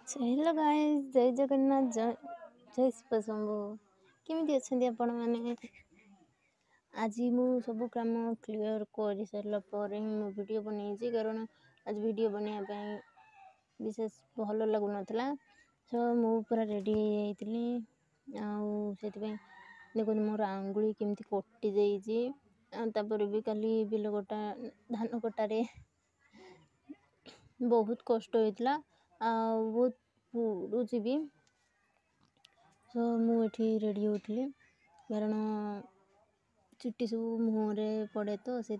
Hello guys, जय जगन्नाथ, जय शिव शंभु। केमिति अछंती आपण माने? आज मु सब काम क्लियर कर सारा पर मु वीडियो बनै कारण आज वीडियो बनैया विशेष भल लगु नथला। सो मु पूरा रेडी होइतली देखो मोर आंगुली केमती कटि जाइछि। तापर भी काली बिल कटा धान कटारे बहुत कष्ट होइतला बहुत पुडुछि भी। सो मुझे रेडी होती कारण चुट्टी सब मुहरे पड़े तो से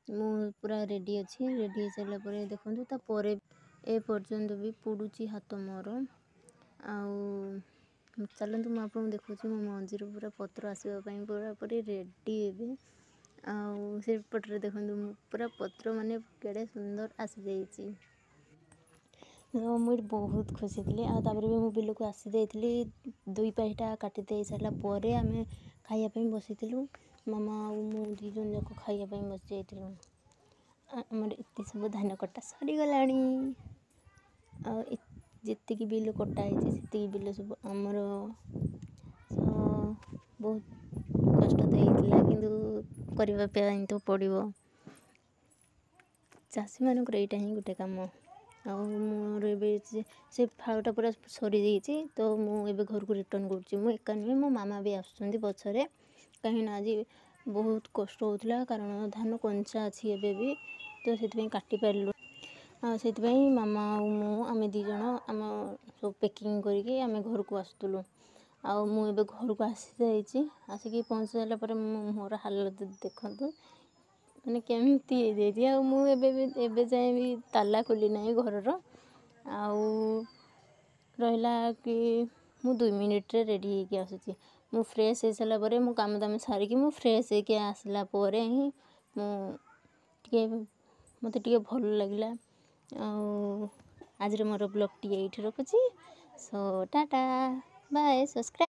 मु पूरा रेडी अच्छी। रेडी हो सारा पर देखो तापर ए पर्यंत भी पुडुछि हाथ मोर। चलतु मुझे आपको देखुची मो मंजीर पूरा पत्र आसवाई पूरा पूरी रेडी से पटरे देखो पूरा पत्र माने केड़े सुंदर आसी जाइछि। मुझे बहुत खुशी थी। आपर भी बिल को आसी जाइली 2 पाइटा काटी दे सारा पर आम खायापी बसी मामा मु दीजन जाक खायापी बस जाइलु। आमर एत सब धान कटा सरी गला जितकी बिल कटा से बिल सब आमर बहुत कष्ट तो करने तो पड़ो। चाषी मानक यहाँ ही गोटे कम मोर से फाड़टा पूरा सरी जाइए तो मुझे घर को रिटर्न करा नुहे मो मामा भी आसुँच पछरे कहीं आज बहुत कष्ट होता कारण धान कंचा अच्छी एवं भी तो से काटी पारू से मामा आम दीज आम सब पैकिंग करके आम घर को आसुलु। मुझे घर को आसी आसिक पहुँच सारापर मोर हालत देखु मैंने केमती मुझे जाए भी ताला खोली ना घर रहा कि मु 2 मिनिट रे रेडी होके आसुची। मु फ्रेश हो सारा पर मु काम दाम सारिकी मु फ्रेश होके आसला पर ही मत टे भल लगे। आज मोर ब्लॉग टी ये रखुची। सो टाटा बाय सब्सक्राइब।